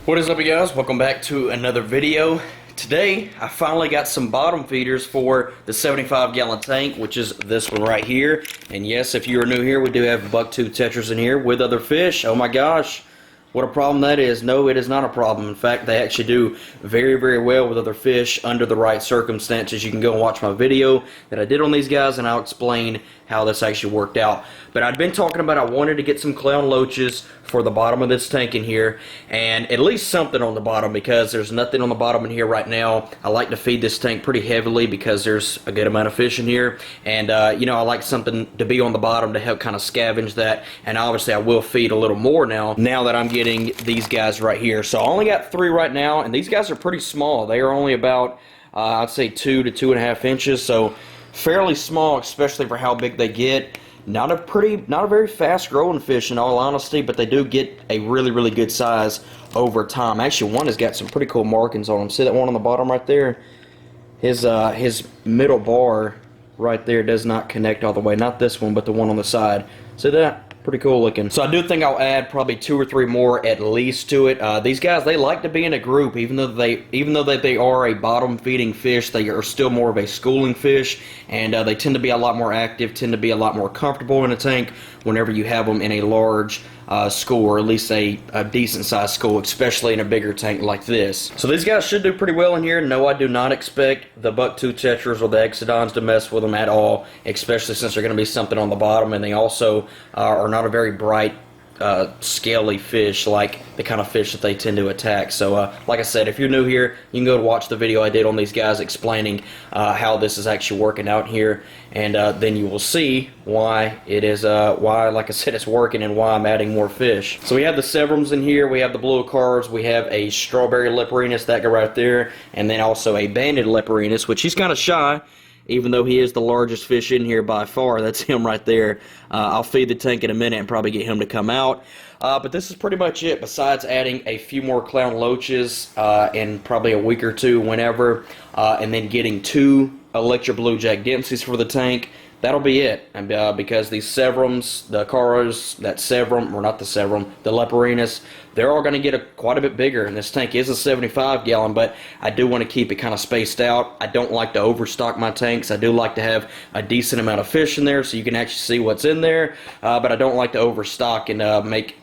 What is up, you guys? Welcome back to another video. Today I finally got some bottom feeders for the 75-gallon tank, which is this one right here. And yes, if you are new here, we do have bucktooth tetras in here with other fish. Oh my gosh, what a problem that is. No, it is not a problem. In fact, they actually do very, very well with other fish under the right circumstances. You can go and watch my video that I did on these guys, and I'll explain how this actually worked out. But I'd been talking about I wanted to get some clown loaches for the bottom of this tank in here, and at least something on the bottom, because there's nothing on the bottom in here right now. I like to feed this tank pretty heavily because there's a good amount of fish in here, and you know, I like something to be on the bottom to help kind of scavenge that. And obviously I will feed a little more now that I'm getting these guys right here. So I only got 3 right now, and these guys are pretty small. They are only about I'd say 2 to 2.5 inches, so fairly small, especially for how big they get. Not a very fast growing fish in all honesty, but they do get a really, really good size over time. Actually, one has got some pretty cool markings on him. See that one on the bottom right there? His middle bar right there does not connect all the way. Not this one, but the one on the side. See that? Pretty cool looking. So I do think I'll add probably 2 or 3 more at least to it. These guys, they like to be in a group, even though they are a bottom feeding fish. They are still more of a schooling fish, and they tend to be a lot more active, tend to be a lot more comfortable in a tank whenever you have them in a large school, or at least a decent sized school, especially in a bigger tank like this. So these guys should do pretty well in here. No, I do not expect the bucktooth tetras or the exodons to mess with them at all, especially since they're going to be something on the bottom, and they also are not a very bright scaly fish like the kind of fish that they tend to attack. So like I said, if you're new here, you can go and watch the video I did on these guys explaining how this is actually working out here, and then you will see why it is why, like I said, it's working, and why I'm adding more fish. So we have the severums in here, we have the blue cards, we have a strawberry leperinus, that guy right there, and then also a banded leperinus, which he's kind of shy, even though he is the largest fish in here by far. That's him right there. I'll feed the tank in a minute and probably get him to come out. But this is pretty much it, besides adding a few more clown loaches in probably a week or two, whenever, and then getting 2 electric blue jack dempseys for the tank. That'll be it. And because these severums, the caros, that severum, or not the severum, the leperinus, they're all going to get quite a bit bigger. And this tank is a 75-gallon, but I do want to keep it kind of spaced out. I don't like to overstock my tanks. I do like to have a decent amount of fish in there so you can actually see what's in there, but I don't like to overstock and make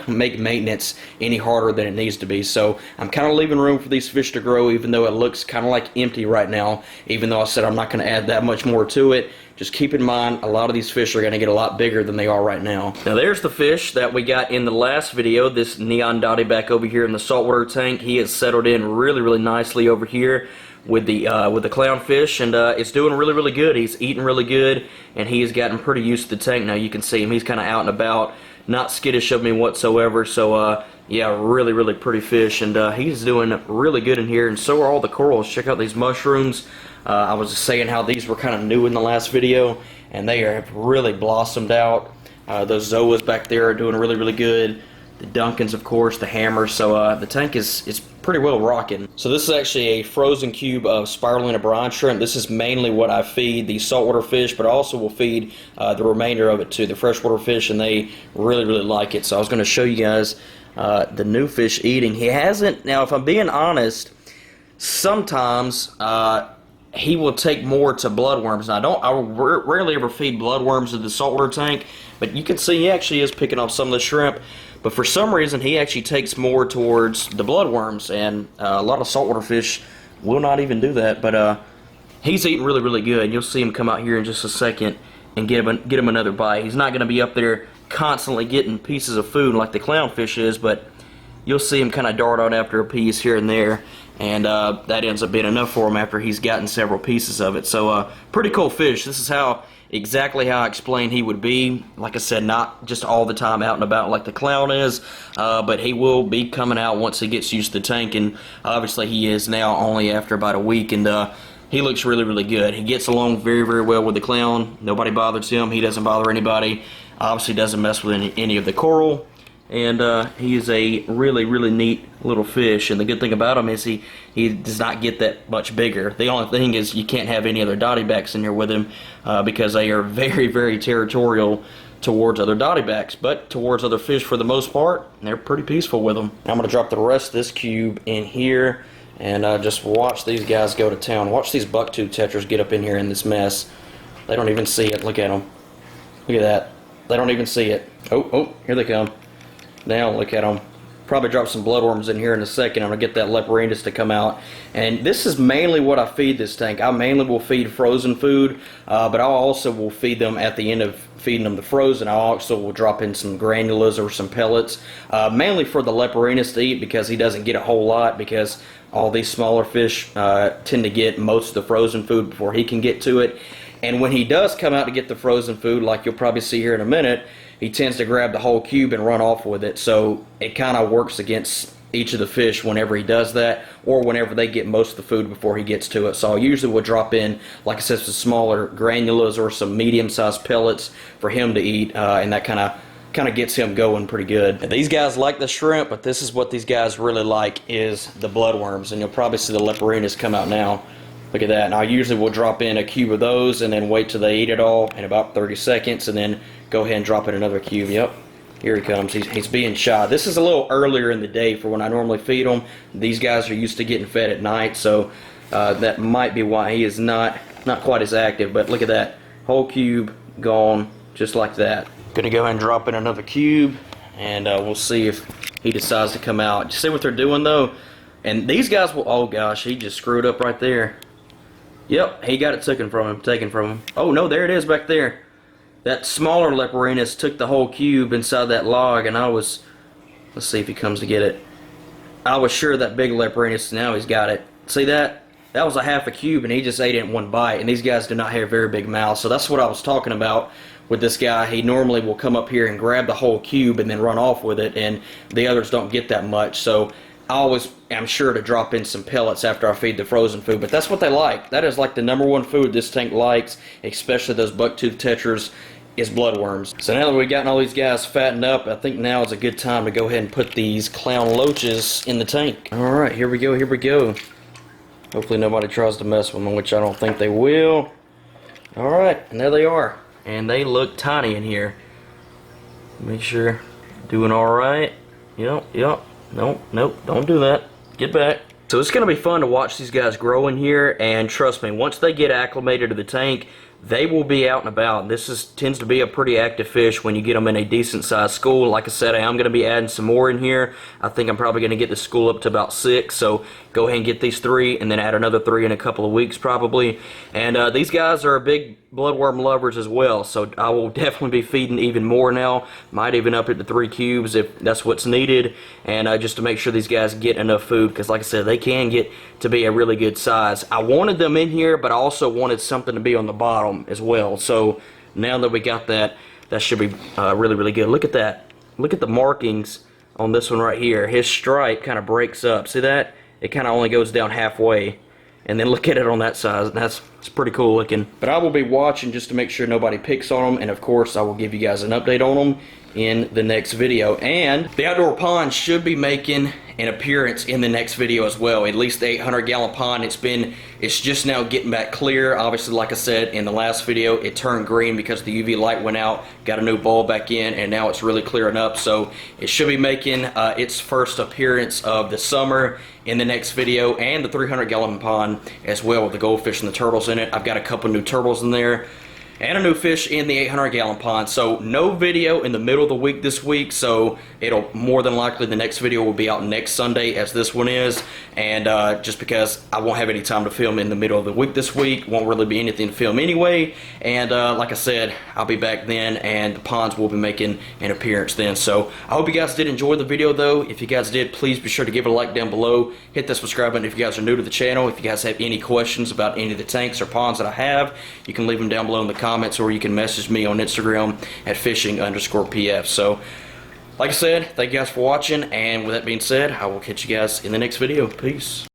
maintenance any harder than it needs to be. So I'm kind of leaving room for these fish to grow, even though it looks kind of like empty right now, even though I said I'm not going to add that much more to it. Just keep in mind, a lot of these fish are going to get a lot bigger than they are right now. Now there's the fish that we got in the last video, this neon dotty back over here in the saltwater tank. He has settled in really, really nicely over here with the clownfish, and it's doing really, really good. He's eating really good, and he has gotten pretty used to the tank now. You can see him, he's kind of out and about, not skittish of me whatsoever. So yeah, really, really pretty fish, and he's doing really good in here, and so are all the corals. Check out these mushrooms. I was just saying how these were kind of new in the last video, and they have really blossomed out. Those zoas back there are doing really, really good. The Duncans, of course, the hammers. So the tank is pretty well rocking. So this is actually a frozen cube of spirulina brine shrimp. This is mainly what I feed the saltwater fish, but I also will feed the remainder of it to the freshwater fish, and they really, really like it. So I was going to show you guys the new fish eating. He hasn't, now if I'm being honest, sometimes he will take more to bloodworms. Now I rarely ever feed bloodworms in the saltwater tank, but you can see he actually is picking up some of the shrimp. But for some reason, he actually takes more towards the bloodworms, and a lot of saltwater fish will not even do that. But he's eating really, really good. You'll see him come out here in just a second and get him another bite. He's not going to be up there constantly getting pieces of food like the clownfish is, but you'll see him kind of dart on after a piece here and there, and that ends up being enough for him after he's gotten several pieces of it. So pretty cool fish. This is exactly how I explained he would be. Like I said, not just all the time out and about like the clown is, but he will be coming out once he gets used to the tank, and obviously he is now only after about a week, and he looks really, really good. He gets along very, very well with the clown. Nobody bothers him. He doesn't bother anybody. Obviously doesn't mess with any of the coral. And he is a really, really neat little fish. And the good thing about him is he does not get that much bigger. The only thing is you can't have any other dottybacks in here with him because they are very, very territorial towards other dottybacks, but towards other fish for the most part, they're pretty peaceful with them. I'm going to drop the rest of this cube in here and just watch these guys go to town. Watch these bucktooth tetras get up in here in this mess. They don't even see it. Look at them. Look at that. They don't even see it. Oh, here they come. Now look at them. Probably drop some bloodworms in here in a second. I'm going to get that leporinis to come out. And this is mainly what I feed this tank. I mainly will feed frozen food, but I also will feed them at the end of feeding them the frozen. I also will drop in some granulas or some pellets, mainly for the leporinis to eat, because he doesn't get a whole lot, because all these smaller fish tend to get most of the frozen food before he can get to it. And when he does come out to get the frozen food, like you'll probably see here in a minute, he tends to grab the whole cube and run off with it. So it kind of works against each of the fish whenever he does that, or whenever they get most of the food before he gets to it. So I usually will drop in, like I said, some smaller granulas or some medium-sized pellets for him to eat, and that kind of gets him going pretty good. And these guys like the shrimp, but this is what these guys really like, is the bloodworms. And you'll probably see the leporinis come out now. Look at that. And I usually will drop in a cube of those and then wait till they eat it all in about 30 seconds and then go ahead and drop in another cube. Yep, here he comes. He's being shy. This is a little earlier in the day for when I normally feed them. These guys are used to getting fed at night, so that might be why he is not quite as active. But look at that. Whole cube gone just like that. Gonna go ahead and drop in another cube, and we'll see if he decides to come out. You see what they're doing though? And these guys will, oh gosh, he just screwed up right there. Yep, he got it taken from him. Oh no, there it is back there. That smaller leporinis took the whole cube inside that log, and let's see if he comes to get it. I was sure that big leporinis, now he's got it. See that? That was a half a cube, and he just ate it in one bite, and these guys do not have very big mouths, so that's what I was talking about with this guy. He normally will come up here and grab the whole cube and then run off with it, and the others don't get that much, so I always am sure to drop in some pellets after I feed the frozen food, but that's what they like. That is like the #1 food this tank likes, especially those bucktooth tetras, is bloodworms. So now that we've gotten all these guys fattened up, I think now is a good time to go ahead and put these clown loaches in the tank. Alright, here we go, here we go. Hopefully nobody tries to mess with them, which I don't think they will. Alright, and there they are. And they look tiny in here. Make sure, doing alright. Yep. Nope, don't do that. Get back. So it's going to be fun to watch these guys grow in here, and trust me, once they get acclimated to the tank, they will be out and about. This tends to be a pretty active fish when you get them in a decent sized school. Like I said, I am going to be adding some more in here. I think I'm probably going to get the school up to about 6, so go ahead and get these 3 and then add another 3 in a couple of weeks probably. And these guys are big bloodworm lovers as well, so I will definitely be feeding even more now. Might even up it to 3 cubes if that's what's needed, and just to make sure these guys get enough food, because like I said, they can get to be a really good size. I wanted them in here, but I also wanted something to be on the bottom as well. So now that we got that, that should be really good. Look at that. Look at the markings on this one right here. His stripe kind of breaks up. See that? It kind of only goes down halfway. And then look at it on that side. It's pretty cool looking. But I will be watching just to make sure nobody picks on them, and of course I will give you guys an update on them in the next video. And the outdoor pond should be making an appearance in the next video as well. At least the 800-gallon pond. It's just now getting back clear. Obviously, like I said in the last video, it turned green because the UV light went out, got a new bulb back in, and now it's really clearing up. So it should be making its first appearance of the summer in the next video, and the 300-gallon pond as well, with the goldfish and the turtles in it. I've got a couple new turtles in there, and a new fish in the 800-gallon pond. So no video in the middle of the week this week, so it'll more than likely the next video will be out next Sunday, as this one is. And just because I won't have any time to film in the middle of the week this week, won't really be anything to film anyway. And like I said, I'll be back then, and the ponds will be making an appearance then. So I hope you guys did enjoy the video though. If you guys did, please be sure to give it a like down below. Hit that subscribe button if you guys are new to the channel. If you guys have any questions about any of the tanks or ponds that I have, you can leave them down below in the comments, or you can message me on Instagram at fishing_pf. So like I said, thank you guys for watching, and with that being said, I will catch you guys in the next video. Peace.